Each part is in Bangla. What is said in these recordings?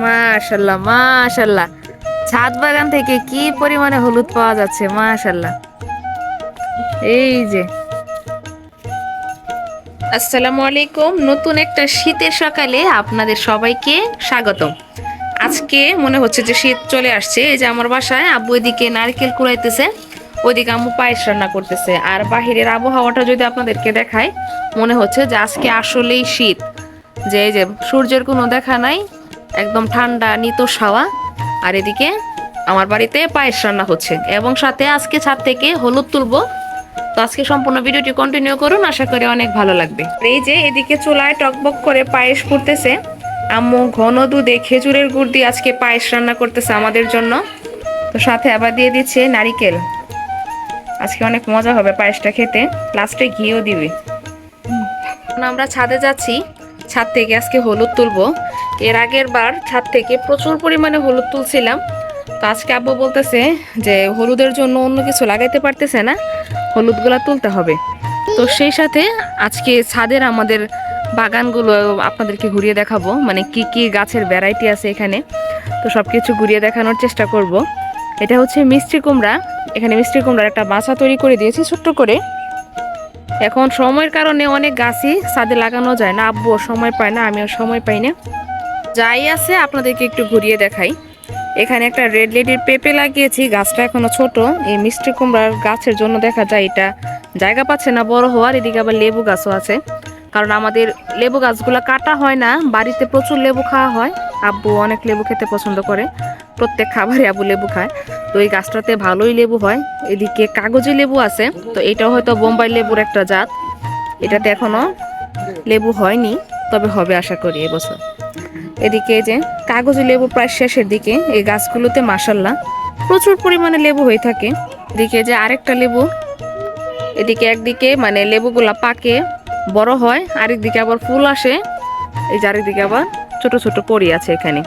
মাশাল্লাহ মাশাল্লাহ, ছাদ বাগান থেকে কি পরিমাণে হলুদ পাওয়া যাচ্ছে, মাশাল্লাহ। এই যে, আসসালামু আলাইকুম, নতুন একটা শীতের সকালে আপনাদের সবাইকে স্বাগতম। আজকে মনে হচ্ছে যে শীত চলে আসছে। এই যে আমার বাসায় আব্বু এদিকে নারকেল কুড়াইতেছে, ওইদিকে আম্মু পায়েস রান্না করতেছে। আর বাহিরের আবহাওয়াটা যদি আপনাদেরকে দেখায়, মনে হচ্ছে যে আজকে আসলেই শীত। যে এই যে সূর্যের কোনো দেখা নাই, একদম ঠান্ডা নিতস হাওয়া। আর এদিকে আমার বাড়িতে পায়েস রান্না হচ্ছে এবং সাথে আজকে ছাদ থেকে হলুদ তুলবো। তো আজকে সম্পূর্ণ ভিডিওটি কন্টিনিউ করুন, আশা করি অনেক ভালো লাগবে। এই যে এদিকে চুলায় টকবক করে পায়েস ফুটতেছে। আম্মু ঘন দুধে খেজুরের গুড় দিয়ে আজকে পায়েস রান্না করতেছে আমাদের জন্য। তো সাথে আবার দিয়ে দিচ্ছে নারিকেল। আজকে অনেক মজা হবে পায়েসটা খেতে, লাস্টে ঘিও দিবে। আমরা ছাদে যাচ্ছি, ছাদ থেকে আজকে হলুদ তুলবো। এর আগের বার ছাদ থেকে প্রচুর পরিমাণে হলুদ তুলছিলাম। তো আজকে আব্বু বলতেছে যে হলুদের জন্য অন্য কিছু লাগাইতে পারতেছে না, হলুদগুলা তুলতে হবে। তো সেই সাথে আজকে ছাদের আমাদের বাগানগুলো আপনাদেরকে ঘুরিয়ে দেখাবো, মানে কি কি গাছের ভ্যারাইটি আছে এখানে। তো সব কিছু ঘুরিয়ে দেখানোর চেষ্টা করব। এটা হচ্ছে মিষ্টি কুমড়া। এখানে মিষ্টি কুমড়ার একটা বাসা তৈরি করে দিয়েছি ছোট্ট করে। এখন সময়ের কারণে অনেক গাছই ছাদে লাগানো যায় না, আব্বুও সময় পায় না, আমিও সময় পাই না। যাই আছে আপনাদেরকে একটু ঘুরিয়ে দেখাই। এখানে একটা রেড লেডির পেঁপে লাগিয়েছি, গাছটা এখনো ছোট। এই মিষ্টি কুমড়ার গাছের জন্য দেখা যায় এটা জায়গা পাচ্ছে না বড় হওয়ার। এদিকে আবার লেবু গাছও আছে, কারণ আমাদের লেবু গাছগুলো কাটা হয় না, বাড়িতে প্রচুর লেবু খাওয়া হয়। আব্বু অনেক লেবু খেতে পছন্দ করে, প্রত্যেক খাবারে আব্বু লেবু খায়। তো এই গাছটাতে ভালোই লেবু হয়। এদিকে কাগজি লেবু আছে, তো এটাও হয়তো বোম্বাই লেবুর একটা জাত। এটাতে এখনো লেবু হয়নি, তবে হবে আশা করি এবছর। এদিকে যে কাগজি লেবু প্রায় শেষের দিকে, এই গাছগুলোতে মাশাল্লাহ প্রচুর পরিমাণে লেবু হয়ে থাকে। এদিকে যে আরেকটা লেবু, এদিকে একদিকে মানে লেবুগুলা পাকে বড় হয়, আরেকদিকে আবার ফুল আসে। এই যে আরেকদিকে আবার ছোট ছোট কড়ি আছে এখানে।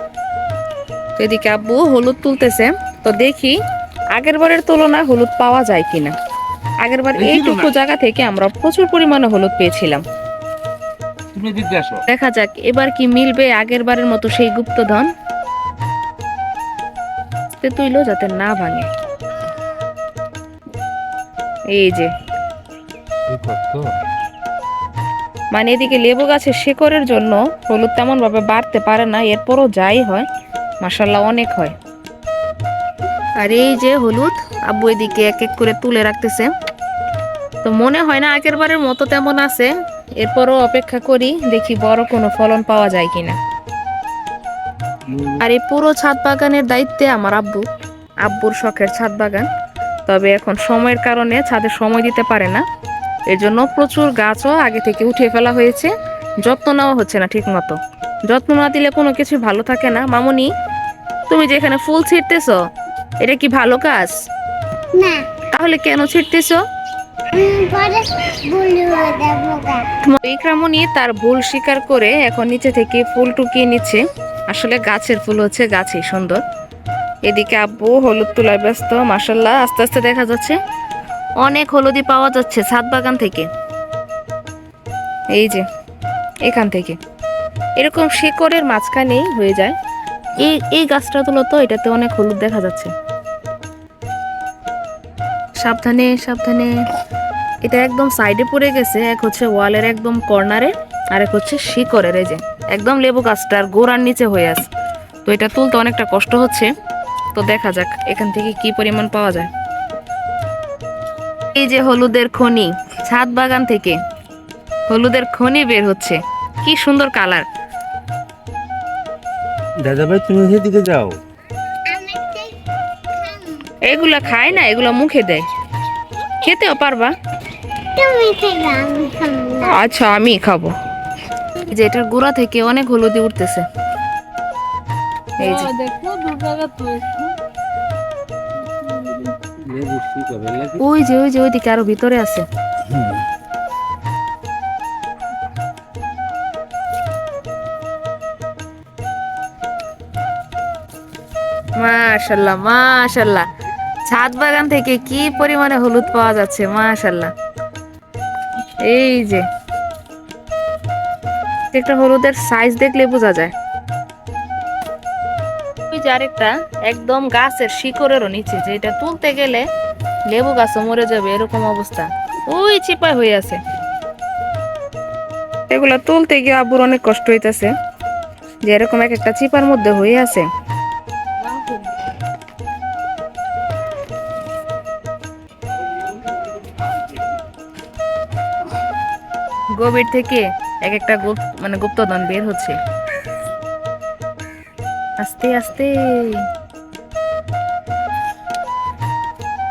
তো এদিকে আব্বু হলুদ তুলতেছে। তো দেখি আগের বারের তুলনায় হলুদ পাওয়া যায় কিনা। আগের বার এইটুকু জায়গা থেকে আমরা প্রচুর পরিমাণে হলুদ পেয়েছিলাম। দেখা যাক এবার কি মিলবে আগের বারের মতো সেই গুপ্তধন। তুইলো যাতে না ভাঙে। এই যে মানে এদিকে লেবু গাছের শেকড়ের জন্য হলুদ তেমন ভাবে বাড়তে পারে না, এরপরও যাই হয় মাশাল্লাহ অনেক হয়। আর এই যে হলুদ আব্বু এদিকে এক এক করে তুলে রাখতেছে। তো মনে হয় না আগের বারের মতো তেমন আছে, এরপরও অপেক্ষা করি, দেখি বড় কোনো ফলন পাওয়া যায় কিনা। আর এই পুরো ছাদ বাগানের দায়িত্বে আমার আব্বু, আব্বুর শখের ছাদ বাগান। তবে এখন সময়ের কারণে ছাদে সময় দিতে পারে না, এর জন্য প্রচুর গাছও আগে থেকে উঠিয়ে ফেলা হয়েছে। যত্ন নেওয়া হচ্ছে না ঠিক মতো। যত্ন না দিলে কোনো কিছু ভালো থাকে না। মামুনি, তুমি যে এখানে ফুল ছিঁড়তেছ, এটা কি ভালো কাজ না? তাহলে কেন ছিঁড়তেছ? ইকরামুনি তার ভুল স্বীকার করে এখন নিচে থেকে ফুল টুকিয়ে নিচ্ছে। আসলে গাছের ফুল হচ্ছে গাছই সুন্দর। এদিকে আব্বু হলুদ তোলায় ব্যস্ত। মাশাল্লাহ আস্তে আস্তে দেখা যাচ্ছে অনেক হলুদি পাওয়া যাচ্ছে ছাদ বাগান থেকে। এই যে এখান থেকে এরকম শিকড়ের মাঝখানেই হয়ে যায়। এই গাছটা তুলো তো, এটাতে অনেক হলুদ দেখা যাচ্ছে। সাবধানে সাবধানে, এটা একদম সাইডে পড়ে গেছে। এক হচ্ছে ওয়ালের একদম কর্নারে, আর এক হচ্ছে শিকড়ের। এই যে একদম লেবু গাছটার গোড়ার নিচে হয়ে আছে। তো এটা তুলতে অনেকটা কষ্ট হচ্ছে। তো দেখা যাক এখান থেকে কি পরিমাণ পাওয়া যায়। এই যে হলুদের খনি, ছাদ বাগান থেকে হলুদের খনি বের হচ্ছে, কি সুন্দর কালার। দাদা ভাই তুমি সেদিকে যাও। এগুলা খায় না, এগুলা মুখে দেয়, খেতেও পারবা। আচ্ছা আমি খাবো। যে এটার গোড়া থেকে অনেক হলুদি উঠতেছে। এই যে ওই যে ওই যে ওইদিকে আরো ভিতরে আছে। মাশাল্লাহ মাশাল্লাহ, ছাদ বাগান থেকে কি পরিমাণে হলুদ পাওয়া যাচ্ছে, মাশাল্লাহ। এই যে একটা হলুদের সাইজ দেখলে বোঝা যায়। ওই যে আরেকটা একদম গাছের শিকড়েরও নিচে, যে এটা তুলতে গেলে লেবু গাছও মরে যাবে এরকম অবস্থা, ওই চিপায় হয়ে আছে। এগুলা তুলতে গিয়ে আব্বুর অনেক কষ্ট হইতাছে, যে এরকম এক একটা চিপার মধ্যে হয়ে আছে। গভীর থেকে এক একটা মানে গুপ্তধন বের হচ্ছে আস্তে আস্তে।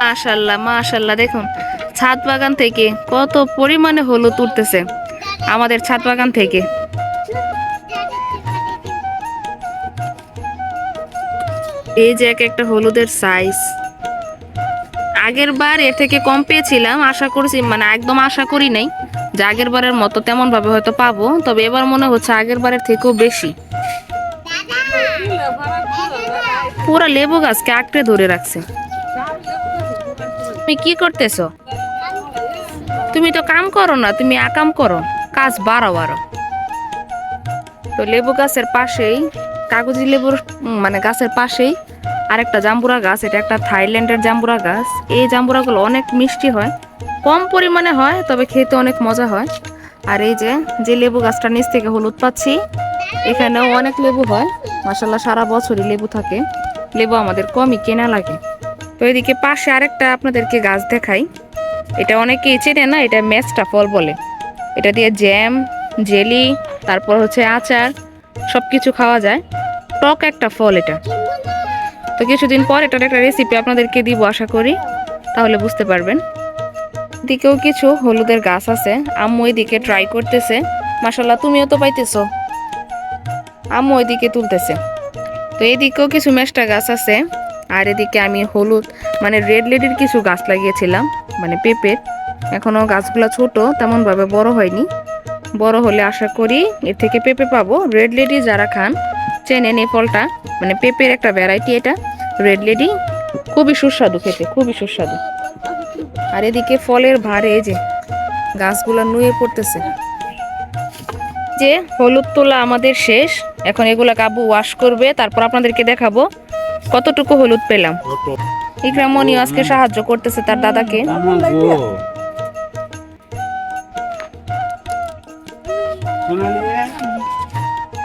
মাশাআল্লাহ মাশাআল্লাহ, দেখুন ছাদ বাগান থেকে কত পরিমাণে হলুদ উঠতেছে আমাদের ছাদ বাগান থেকে। এই যে এক একটা হলুদের সাইজ, আগের বার এর থেকে কম পেয়েছিলাম, আশা করছি মানে একদম আশা করি নাই যে আগের বারের মতো তেমন ভাবে হয়তো পাবো, তবে এবার মনে হচ্ছে আগের বারের থেকেও বেশি। পুরা লেবু গাছকে আঁকড়ে ধরে রাখছে। তুমি কি করতেছো? তুমি তো কাম করো না, তুমি আকাম করো, কাজ বাড়াও আরো। তো লেবু গাছের পাশেই, কাগজি লেবুর মানে গাছের পাশেই আরেকটা জাম্বুরা গাছ, এটা একটা থাইল্যান্ডের জাম্বুরা গাছ। এই জাম্বুরাগুলো অনেক মিষ্টি হয়, কম পরিমাণে হয় তবে খেতে অনেক মজা হয়। আর এই যে লেবু গাছটার নিচ থেকে হলুদ পাচ্ছি, এখানেও অনেক লেবু হয় মাশাআল্লাহ, সারা বছরই লেবু থাকে, লেবু আমাদের কমই কেনা লাগে। তো এদিকে পাশে আরেকটা আপনাদেরকে গাছ দেখাই, এটা অনেকেই চেনে না, এটা মেচটা ফল বলে। এটা দিয়ে জ্যাম, জেলি, তারপর হচ্ছে আচার সবকিছু খাওয়া যায়, টক একটা ফল এটা। তো কিছুদিন পর এটার একটা রেসিপি আপনাদেরকে দিব আশা করি, তাহলে বুঝতে পারবেন। এদিকেও কিছু হলুদের গাছ আছে, আম্মু এদিকে ট্রাই করতেছে। মাশাআল্লাহ, তুমিও তো পাইতেছো, আম্মু ওইদিকে তুলতেছে। তো এদিকেও কিছু মেষ্টা গাছ আছে, আর এদিকে আমি হলুদ মানে রেড লেডির কিছু গাছ লাগিয়েছিলাম, মানে পেঁপের। এখনো গাছগুলো ছোট, তেমন ভাবে বড় হয়নি, বড় হলে আশা করি এর থেকে পেঁপে পাবো। রেড লেডি যারা খান চেনেন এই ফলটা, মানে পেঁপের একটা ভ্যারাইটি এটা রেড লেডি, খুবই সুস্বাদু খেতে, খুবই সুস্বাদু। আর এদিকে ফলের ভারে এই যে গাছগুলো নুয়ে পড়তেছে। যে হলুদ তোলা আমাদের শেষ, এখন এগুলা আব্বু ওয়াশ করবে, তারপর আপনাদেরকে দেখাবো কতটুকু হলুদ পেলাম। ইকরামণিও আজকে সাহায্য করতেছে তার দাদাকে।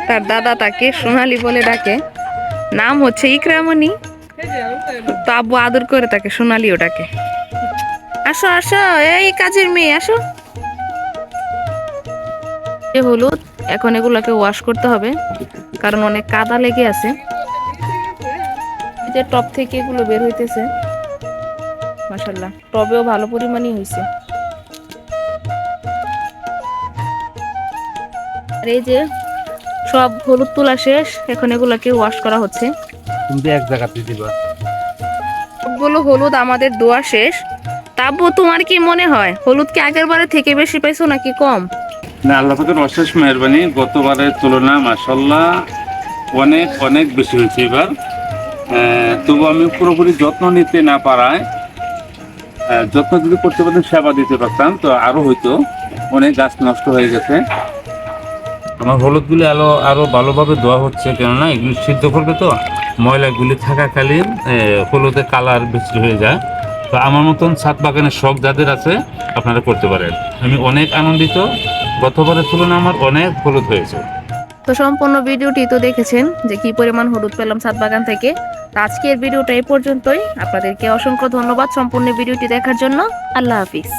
তার দাদা তাকে সোনালি বলে ডাকে, নাম হচ্ছে ইকরামণি, তো আব্বু আদর করে তাকে সোনালিও ডাকে। আসো আসো, এই কাজের মেয়ে আসো। হলুদ, এখন এগুলাকে ওয়াশ করতে হবে কারণ অনেক কাদা লেগে আছে। এই যে টপ থেকে এগুলো বের হইতেছে মাশাআল্লাহ, টবেও ভালো পরিমাণই হয়েছে। আর এই যে সব হলুদ তোলা শেষ, এখন এগুলাকে ওয়াশ করা হচ্ছে। তুমি এক জায়গাতে দিবা। সবগুলো হলুদ আমাদের ধোয়া শেষ। তাব্বু, তোমার কি মনে হয় হলুদ কি আগের বারে থেকে বেশি পাইছো নাকি কম? না, আল্লাহ পাকের অশেষ মেহেরবানি, গতবারের তুলনা মাশাআল্লাহ অনেক অনেক বেশি হয়েছে এবার। তবু আমি পুরোপুরি যত্ন নিতে না পারায়, যত্ন যদি করতে পারতাম, সেবা দিতে পারতাম, তো আরো হয়তো অনেক গাছ নষ্ট হয়ে গেছে। আমার হলুদগুলি আরো ভালোভাবে ধোয়া হচ্ছে, কেননা এগুলি সিদ্ধ করবে তো ময়লাগুলি থাকাকালীন হলুদের কালার বেশি হয়ে যায়। তো আমার মতন ছাদ বাগানের শখ যাদের আছে আপনারা করতে পারেন। আমি অনেক আনন্দিত, গতবারের তুলনায় আমার অনেক হলুদ হয়েছে। তো সম্পূর্ণ ভিডিওটি তো দেখেছেন যে কি পরিমাণ হলুদ পেলাম ছাদ বাগান থেকে। তো আজকের ভিডিওটা এই পর্যন্তই, আপনাদেরকে অসংখ্য ধন্যবাদ সম্পূর্ণ ভিডিওটি দেখার জন্য। আল্লাহ হাফিজ।